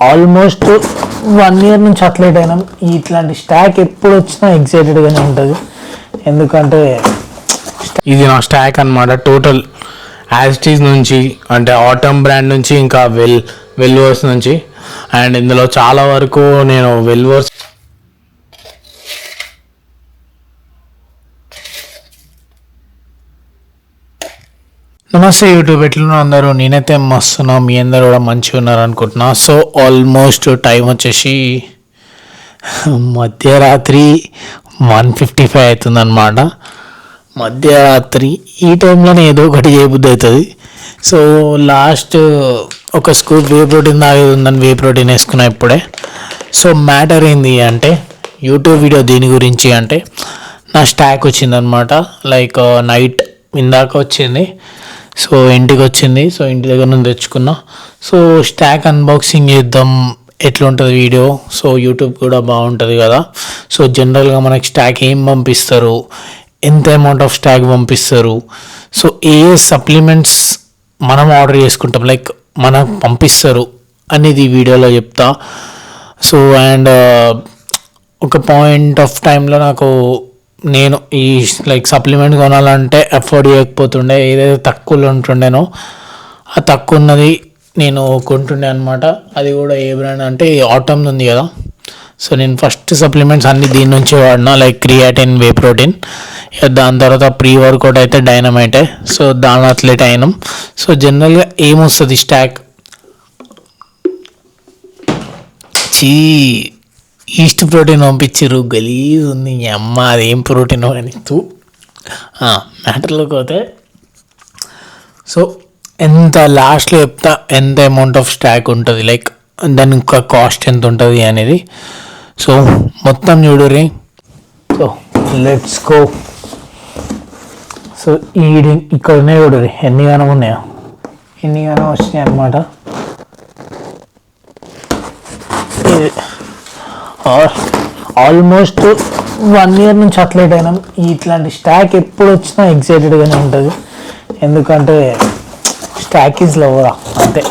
Almost 1 year నుంచి athlete అయినాం. ఇట్లాంటి స్టాక్ ఎప్పుడు వచ్చినా ఎక్సైటెడ్గానే ఉంటుంది. ఎందుకంటే ఇది నా స్టాక్ అనమాట. టోటల్ యాజిటీస్ నుంచి అంటే ఆటమ్ బ్రాండ్ నుంచి ఇంకా వెల్వర్స్ నుంచి. అండ్ ఇందులో చాలా వరకు నేను వెల్వర్స్ నమస్తే యూట్యూబ్, ఎట్లున్నా అందరూ? నేనైతే మస్తున్నా, మీ అందరూ కూడా మంచిగా ఉన్నారు అనుకుంటున్నా. సో ఆల్మోస్ట్ టైం వచ్చేసి మధ్యరాత్రి 1:55 అవుతుందన్నమాట. మధ్యరాత్రి ఈ టైంలోనే ఏదో ఒకటి చేయబుద్ధి అవుతుంది. సో లాస్ట్ ఒక స్కూప్ వే ప్రోటీన్ తాగేది ఉందని వే ప్రోటీన్ వేసుకున్నా ఇప్పుడే. సో మ్యాటర్ ఏంది అంటే, యూట్యూబ్ వీడియో దీని గురించి అంటే, నా స్టాక్ వచ్చిందనమాట. లైక్ నైట్ ఇందాక వచ్చింది. సో ఇంటికి వచ్చింది. సో ఇంటి దగ్గర నుంచి తెచ్చుకున్నా. సో స్టాక్ అన్బాక్సింగ్ చేద్దాం, ఎట్లుంటుంది వీడియో. సో యూట్యూబ్ కూడా బాగుంటుంది కదా. సో జనరల్గా మనకి స్టాక్ ఏం పంపిస్తారు, ఎంత అమౌంట్ ఆఫ్ స్టాక్ పంపిస్తారు, సో ఏ సప్లిమెంట్స్ మనం ఆర్డర్ చేసుకుంటాం, లైక్ మనకు పంపిస్తారు అనేది ఈ వీడియోలో చెప్తా. సో అండ్ ఒక పాయింట్ ఆఫ్ టైంలో నేను ఈ లైక్ సప్లిమెంట్ కొనాలంటే అఫోర్డ్ చేయకపోతుండే. ఏదైతే తక్కువలో ఉంటుండేనో ఆ తక్కువ ఉన్నది నేను కొంటుండే అనమాట. అది కూడా ఏ బ్రాండ్ అంటే ఆటమ్ ఉంది కదా. సో నేను ఫస్ట్ సప్లిమెంట్స్ అన్నీ దీని నుంచి వాడినా, లైక్ క్రియాటిన్, వే ప్రోటీన్. దాని తర్వాత ప్రీ వర్కౌట్ అయితే డైనమైటే. సో దాని అథ్లెట్ అయినాం. సో జనరల్గా ఏమొస్తుంది స్టాక్, ఈస్ట్ ప్రోటీన్ పంపించారు. గలీజ్ ఉంది అమ్మ, అదేం ప్రోటీన్ అని మ్యాటర్లోకి పోతే. సో ఎంత లాస్ట్లో చెప్తా ఎంత అమౌంట్ ఆఫ్ స్టాక్ ఉంటుంది, లైక్ దాని ఇంకా కాస్ట్ ఎంత ఉంటుంది అనేది. సో మొత్తం చూడుర్రి. So let's go. సో ఇక్కడ ఉన్నాయి చూడుర్రి, ఎన్ని గానం ఉన్నాయో, ఎన్ని గానం వచ్చినాయి అనమాట. ఆల్మోస్ట్ 1 year నుంచి అథ్లెట్ అయినాం. ఇట్లాంటి స్టాక్ ఎప్పుడు వచ్చినా ఎక్సైటెడ్గానే ఉంటుంది. ఎందుకంటే స్టాక్ ఈజ్ లవరా అంతే.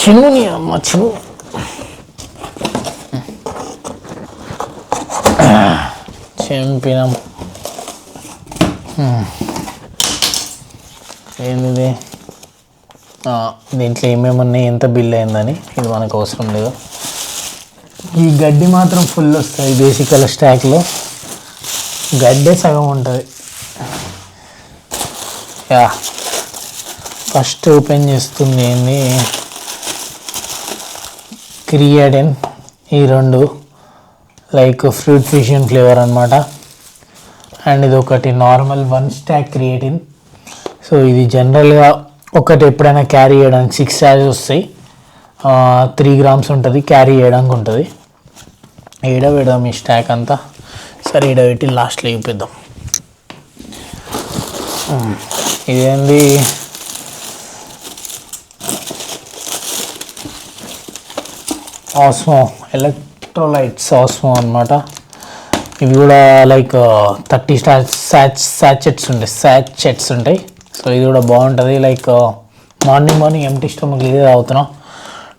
చిన్నుని అమ్మ చిన్ను చెంపినాం. ఏంది దీంట్లో ఏమేమి ఉన్నాయి, ఎంత బిల్ అయిందని ఇది మనకు అవసరం లేదు. ఈ గడ్డి మాత్రం ఫుల్ వస్తుంది. బేసికల్ స్టాక్లో గడ్డే సగం ఉంటుంది. యా ఫస్ట్ ఓపెన్ చేస్తుంది ఏంది, క్రియాటిన్. ఈ 2 లైక్ ఫ్రూట్ ఫ్యూషన్ ఫ్లేవర్ అనమాట. అండ్ ఇది ఒకటి నార్మల్ 1 స్టాక్ క్రియాటిన్. సో ఇది జనరల్గా ఒకటి ఎప్పుడైనా క్యారీ చేయడానికి 6 sachets వస్తాయి. 3 grams ఉంటుంది, క్యారీ చేయడానికి ఉంటుంది. ఈడ పెడదాం ఈ స్టాక్ అంతా. సరే ఈడ పెట్టి లాస్ట్లో చూపిద్దాం. ఇదేంది, ఆస్మో ఎలక్ట్రోలైట్స్ ఆస్మో అనమాట. ఇవి కూడా లైక్ 30 sachets ఉంటాయి. సో ఇది కూడా బాగుంటుంది. లైక్ మార్నింగ్ ఎంటీ స్టమక్ ఇదే తాగుతున్నా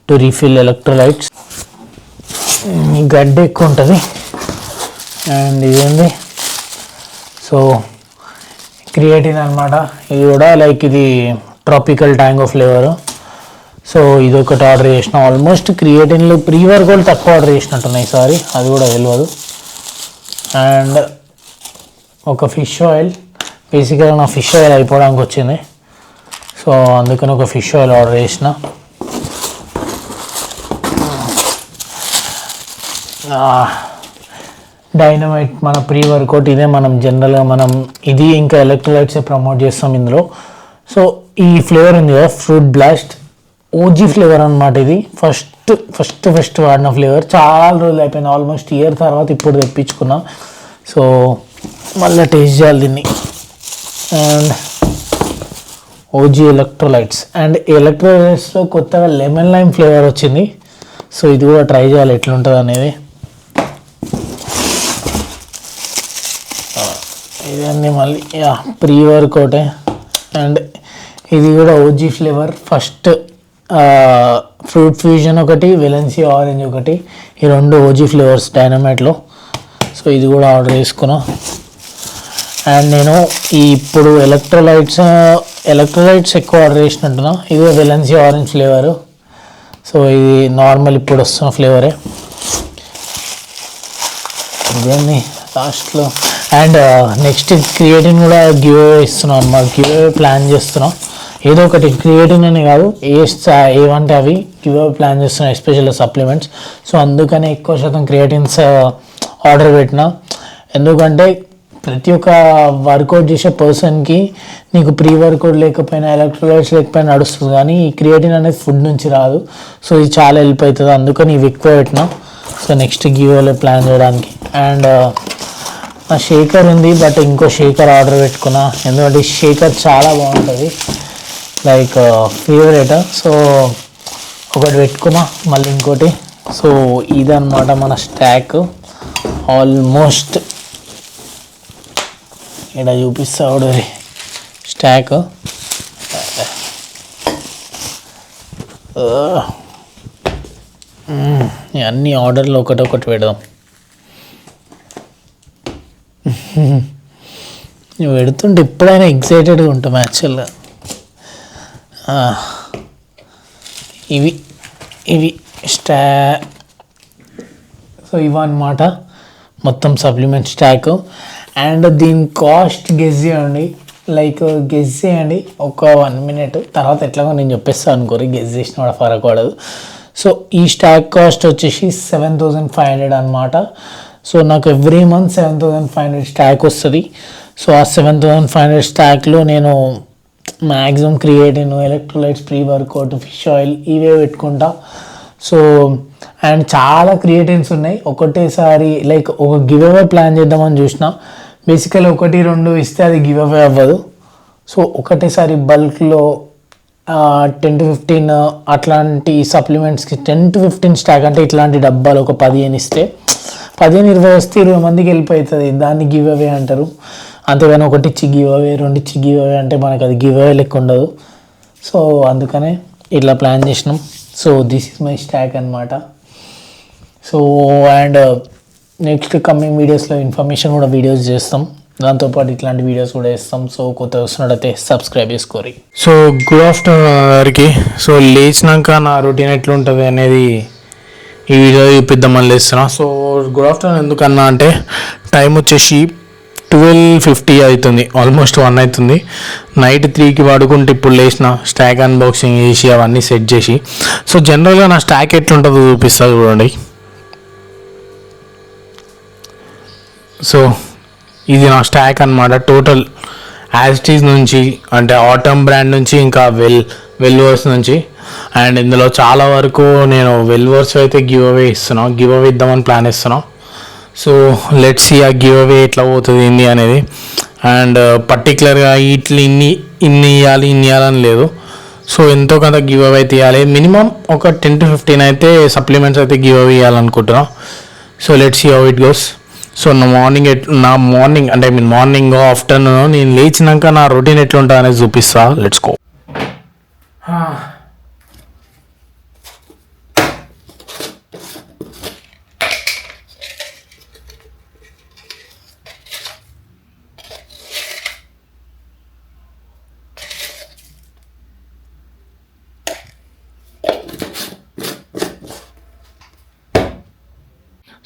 టు రీఫిల్ ఎలక్ట్రోలైట్స్. ఈ గడ్డ ఎక్కువ ఉంటుంది. అండ్ ఇదేంది, సో క్రియేటిన్ అనమాట. ఇది కూడా లైక్ ఇది ట్రాపికల్ ట్యాంగో ఫ్లేవరు. సో ఇది ఒకటి ఆర్డర్ చేసిన. ఆల్మోస్ట్ క్రియేటిన్లో ప్రీ వర్కౌట్ తక్కువ ఆర్డర్ చేసినట్టున్నాయి ఈసారి, అది కూడా తెలియదు. అండ్ ఒక ఫిష్ ఆయిల్. బేసిక్గా నా ఫిష్ ఆయిల్ అయిపోవడానికి వచ్చింది. సో అందుకని ఒక ఫిష్ ఆయిల్ ఆర్డర్ చేసిన. డైనమైట్ మన ప్రీ వర్కౌట్. ఇదే మనం జనరల్గా ఇది ఇంకా ఎలక్ట్రోలైట్సే ప్రమోట్ చేస్తాం ఇందులో. సో ఈ ఫ్లేవర్ ఉంది కదా, ఫ్రూట్ బ్లాస్ట్ ఓజీ ఫ్లేవర్ అనమాట. ఇది ఫస్ట్ వాడిన ఫ్లేవర్. చాలా రోజులు అయిపోయింది, ఆల్మోస్ట్ ఇయర్ తర్వాత ఇప్పుడు తెప్పించుకున్నా. సో మళ్ళీ టేస్ట్ చేయాలి దీన్ని. And OG electrolytes. అండ్ ఎలక్ట్రోలైట్స్లో కొత్తగా లెమన్ లైమ్ ఫ్లేవర్ వచ్చింది. సో ఇది కూడా ట్రై చేయాలి ఎట్లుంటుంది అనేది. ఇవన్నీ మళ్ళీ ప్రీ వర్కౌటే. అండ్ ఇది కూడా OG flavour. First fruit fusion ఒకటి, వెలెన్సీ ఆరెంజ్ ఒకటి, ఈ 2 ఓజీ ఫ్లేవర్స్ డైనమైట్లో. సో ఇది కూడా ఆర్డర్ చేసుకున్నా. అండ్ నేను ఇప్పుడు ఎలక్ట్రోలైట్స్ ఎక్కువ ఆర్డర్ చేసినట్టున్నా. ఇది వెలెన్సీ ఆరెంజ్ ఫ్లేవరు. సో ఇది నార్మల్ ఇప్పుడు వస్తున్న ఫ్లేవరే. ఇదేంది లాస్ట్లో. అండ్ నెక్స్ట్ క్రియేటిన్ కూడా గివ్ అవే ఇస్తున్నాం అన్నమాట. గివ్ అవే ప్లాన్ చేస్తున్నాం. ఏదో ఒకటి క్రియేటిన్ అని కాదు, ఏవంటే అవి గివ్ అవే ప్లాన్ చేస్తున్నాం, ఎస్పెషల్ సప్లిమెంట్స్. సో అందుకనే ఎక్కువ శాతం క్రియేటిన్స్ ఆర్డర్ పెట్టిన. ఎందుకంటే ప్రతి ఒక్క వర్కౌట్ చేసే పర్సన్కి నీకు ప్రీ వర్కౌట్ లేకపోయినా, ఎలక్ట్రోలైట్స్ లేకపోయినా నడుస్తుంది, కానీ ఈ క్రియేటిన్ అనేది ఫుడ్ నుంచి రాదు. సో ఇది చాలా హెల్ప్ అవుతుంది, అందుకని ఇవి ఎక్కువ పెట్టినా. So next give away plan చేయడానికి. అండ్ నా షేకర్ ఉంది, బట్ ఇంకో షేకర్ ఆర్డర్ పెట్టుకున్నా. ఎందుకంటే ఈ షేకర్ చాలా బాగుంటుంది, లైక్ ఫేవరెట్. సో ఒకటి పెట్టుకున్నా, మళ్ళీ ఇంకోటి. సో ఇదన్నమాట మన స్టాక్. ఆల్మోస్ట్ ఇక్కడ చూపిస్తా ఒకటి స్టాక్. అన్ని ఆర్డర్లు ఒకటొకటి పెడదాం. నువ్వు పెడుతుంటే ఎప్పుడైనా ఎక్సైటెడ్గా ఉంటాం యాక్చువల్గా. ఇవి సో ఇవన్నమాట మొత్తం సప్లిమెంట్ స్టాక్. అండ్ దీని కాస్ట్ గెస్ చేయండి, గెస్ చేయండి ఒక 1 minute. తర్వాత ఎట్లాగో నేను చెప్పేస్తాను అనుకోరు, గెస్ చేసిన కూడా ఫరక్ పడదు. సో ఈ స్టాక్ కాస్ట్ వచ్చేసి 7,500 అనమాట. సో నాకు ఎవ్రీ మంత్ 7,500 స్టాక్ వస్తుంది. సో ఆ 7,500 స్టాక్లో నేను maximum creatine, electrolytes, pre workout, fish oil ఇవే పెట్టుకుంటా. సో అండ్ చాలా క్రియేటిన్స్ ఉన్నాయి. ఒకటేసారి ఒక గివ్ అవే ప్లాన్ చేద్దామని చూసిన. బేసికలీ 1-2 ఇస్తే అది గివ్ అవే అవ్వదు. సో ఒకటేసారి బల్క్లో 10-15 అట్లాంటి సప్లిమెంట్స్కి 10-15 స్టాక్ అంటే ఇట్లాంటి డబ్బాలు ఒక 15 ఇస్తే, 15-20 వస్తే 20 మందికి వెళ్ళిపోతుంది. దాన్ని గివ్ అవే అంటారు. అంతేగాని ఒకటి ఇచ్చి గివ్ అవే, 2 ఇచ్చి గివ్ అవే అంటే మనకు అది గివ్ అవే లెక్క ఉండదు. సో అందుకనే ఇట్లా ప్లాన్ చేసినాం. So this is my stock అనమాట. సో అండ్ నెక్స్ట్ కమింగ్ వీడియోస్లో ఇన్ఫర్మేషన్ కూడా వీడియోస్ చేస్తాం, దాంతోపాటు ఇట్లాంటి వీడియోస్ కూడా వేస్తాం. సో కొత్త వస్తున్నట్టయితే సబ్స్క్రైబ్ చేసుకోరి. సో గుడ్ ఆఫ్టర్నూన్ అందరికి. సో లేచినాక నా రొటీన్ ఎట్లుంటుంది అనేది ఈ వీడియో చూపిద్దామని లేస్తున్నా. సో గుడ్ ఆఫ్టర్నూన్ ఎందుకన్నా అంటే టైం వచ్చేసి 12:50 అవుతుంది, ఆల్మోస్ట్ 1 అవుతుంది. నైట్ 3కి పడుకుంటే ఇప్పుడు లేచిన స్టాక్ అన్బాక్సింగ్ చేసి అవన్నీ సెట్ చేసి. సో జనరల్గా నా స్టాక్ ఎట్లుంటుందో చూపిస్తా చూడండి. సో ఇది నా స్టాక్ అనమాట. టోటల్ యాస్టీస్ నుంచి అంటే ఆటమ్ బ్రాండ్ నుంచి ఇంకా వెల్వర్స్ నుంచి. అండ్ ఇందులో చాలా వరకు నేను వెల్వర్స్ అయితే గివ్ అవే ఇద్దామని ప్లాన్ ఇస్తున్నాను. సో లెట్స్ సీ ఆ గివ్ అవే ఎట్లా పోతుంది ఏంది అనేది. అండ్ పర్టికులర్గా ఇన్ని ఇవ్వాలని లేదు. సో ఎంతో కొంత గివ్ అవే తీయాలి. మినిమం ఒక 10-15 అయితే సప్లిమెంట్స్ అయితే గివ్ అవే ఇవ్వాలనుకుంటున్నాను. So let's see how it goes. So నా మార్నింగ్ అంటే మార్నింగ్ ఆఫ్టర్నూన్ నేను లేచినాక నా రొటీన్ ఎట్లుంటుంది అనేది చూపిస్తా. Let's go.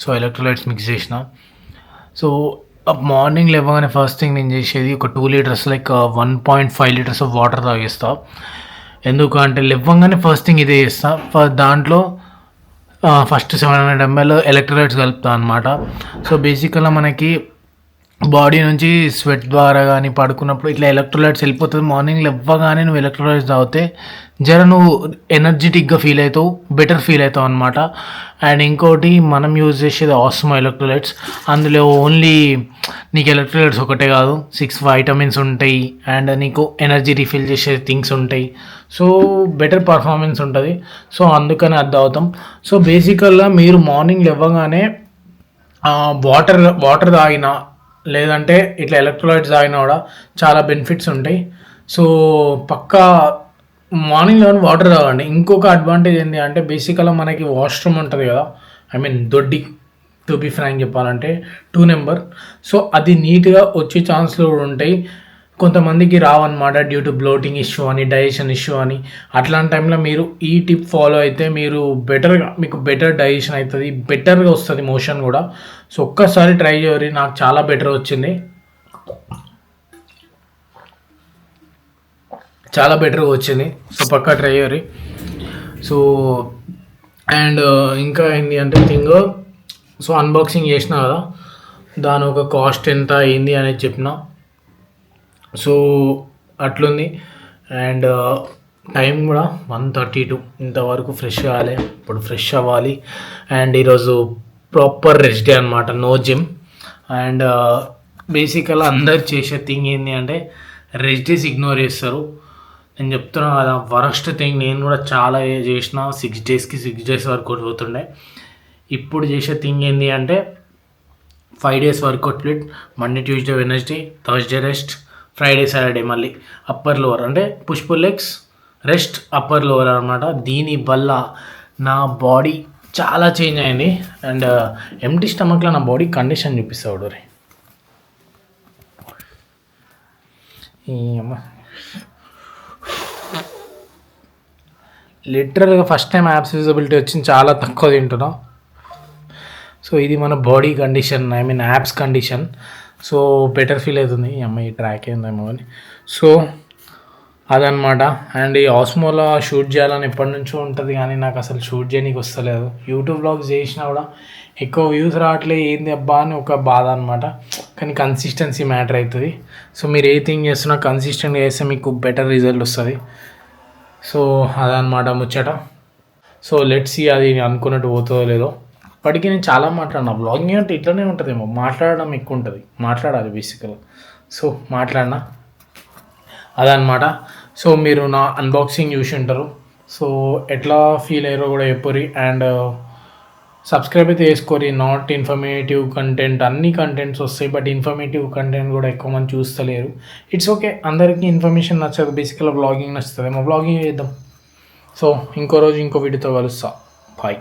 So electrolytes mix చేసిన. సో మార్నింగ్ లేవగానే ఫస్ట్ థింగ్ నేను చేసేది ఒక 2 లీటర్స్ 1.5 లీటర్స్ ఆఫ్ వాటర్ తాగేస్తా. ఎందుకంటే లేవగానే ఫస్ట్ థింగ్ ఇదే చేస్తా. దాంట్లో ఫస్ట్ 700 ml ఎలక్ట్రోలైట్స్ కలుపుతా అనమాట. సో బేసికల్గా మనకి బాడీ నుంచి స్వెట్ ద్వారా కానీ పడుకున్నప్పుడు ఇట్లా ఎలక్ట్రోలైట్స్ వెళ్ళిపోతుంది. మార్నింగ్ లేవగానే నువ్వు ఎలక్ట్రోలైట్స్ తాగితే నువ్వు ఎనర్జెటిక్గా ఫీల్ అవుతావు, బెటర్ ఫీల్ అవుతావు అనమాట. అండ్ ఇంకోటి మనం యూజ్ చేసేది ఆస్మో ఎలక్ట్రోలైట్స్. అందులో ఓన్లీ నీకు ఎలక్ట్రోలైట్స్ ఒకటే కాదు, 6 వైటమిన్స్ ఉంటాయి అండ్ నీకు ఎనర్జీ రీఫిల్ చేసే థింగ్స్ ఉంటాయి. సో బెటర్ పర్ఫార్మెన్స్ ఉంటుంది. సో అందుకని అది తాగుతాం. సో బేసికల్గా మీరు మార్నింగ్ లేవగానే వాటర్ తాగినా లేదంటే ఇట్లా ఎలక్ట్రోలైట్స్ తాగినా కూడా చాలా బెనిఫిట్స్ ఉంటాయి. సో పక్కా మార్నింగ్ లెవెన్ వాటర్ తాగండి. ఇంకొక అడ్వాంటేజ్ ఏంటి అంటే బేసికల్గా మనకి వాష్రూమ్ ఉంటుంది కదా, ఐ మీన్ దొడ్డి, టు బి ఫ్రాంక్ చెప్పాలంటే 2 నెంబర్. సో అది నీట్గా వచ్చే ఛాన్స్లు కూడా ఉంటాయి. కొంతమందికి రావన్నమాట డ్యూ టు బ్లోటింగ్ ఇష్యూ అని, డైజెషన్ ఇష్యూ అని. అట్లాంటి టైంలో మీరు ఈ టిప్ ఫాలో అయితే మీరు మీకు బెటర్ డైజెషన్ అవుతుంది, బెటర్గా వస్తుంది మోషన్ కూడా. సో ఒక్కసారి ట్రై చేయరు, నాకు చాలా బెటర్ వచ్చింది, చాలా బెటర్గా వచ్చింది. సో పక్కా ట్రై చేయరు. సో అండ్ ఇంకా ఏంటి అంటే థింగ్, సో అన్బాక్సింగ్ చేసిన కదా, దాని ఒక కాస్ట్ ఎంత అయింది అనేది చెప్పిన. సో అట్లుంది. అండ్ టైం కూడా 1:32. ఇంతవరకు ఫ్రెష్ కావాలి, ఇప్పుడు ఫ్రెష్ అవ్వాలి. అండ్ ఈరోజు ప్రాపర్ రెస్ట్ డే అనమాట, నో జిమ్. అండ్ బేసికల్గా అందరు చేసే థింగ్ ఏంటి అంటే రెస్ట్ డేస్ ఇగ్నోర్ చేస్తారు. నేను చెప్తున్నాను కదా, వరస్ట్ థింగ్. నేను కూడా చాలా చేసిన, 6 డేస్కి 6 డేస్ వర్కౌట్ పోతుండే. ఇప్పుడు చేసే థింగ్ ఏంటి అంటే 5 days workout split, Monday Tuesday Wednesday Thursday rest, Friday Saturday మళ్ళీ అప్పర్ లోవర్, అంటే push pull legs rest upper lower అనమాట. దీనివల్ల నా బాడీ చాలా చేంజ్ అయింది. అండ్ ఎంటీ స్టమక్లో నా బాడీ కండిషన్ చూపిస్తాడు రే. లిటరల్గా ఫస్ట్ టైం యాప్స్ విజిబిలిటీ వచ్చింది, చాలా తక్కువ తింటున్నాం. సో ఇది మన body condition, I mean apps condition. So better feel అవుతుంది, ఈ అమ్మాయి ట్రాక్ అయిందేమో అని. సో అదనమాట. అండ్ ఈ ఆస్మోలో షూట్ చేయాలని ఎప్పటి నుంచో ఉంటుంది, కానీ నాకు అసలు షూట్ చేయడానికి వస్తలేదు. యూట్యూబ్ బ్లాగ్స్ చేసినా కూడా ఎక్కువ వ్యూస్ రావట్లేదు, ఏంది అబ్బా అని ఒక బాధ అనమాట. కానీ కన్సిస్టెన్సీ మ్యాటర్ అవుతుంది. సో మీరు ఏ థింగ్ చేస్తున్నా కన్సిస్టెంట్గా చేస్తే మీకు బెటర్ రిజల్ట్ వస్తుంది. సో అదనమాట ముచ్చట. సో లెట్స్ సీ అది అనుకున్నట్టు పోతుందో లేదో. ఇప్పటికీ నేను చాలా మాట్లాడినా, బ్లాగింగ్ అంటే ఇట్లనే ఉంటుందేమో, మాట్లాడడం ఎక్కువ ఉంటుంది, మాట్లాడాలి బేసికల్గా. సో మాట్లాడినా అదనమాట. సో మీరు నా అన్బాక్సింగ్ చూసి ఉంటారు, సో ఎట్లా ఫీల్ అయ్యారో కూడా చెప్పుర్రి. అండ్ సబ్స్క్రైబ్ అయితే చేసుకోరి. నాట్ ఇన్ఫర్మేటివ్ కంటెంట్, అన్ని కంటెంట్స్ వస్తాయి, బట్ ఇన్ఫర్మేటివ్ కంటెంట్ కూడా ఎక్కువ మంది చూస్తలేరు. ఇట్స్ ఓకే, అందరికీ ఇన్ఫర్మేషన్ నచ్చదు, బేసికల్గా బ్లాగింగ్ నచ్చుతుంది, బ్లాగింగ్ చేద్దాం. సో ఇంకో రోజు ఇంకో వీడియోతో కలుస్తా. బాయ్.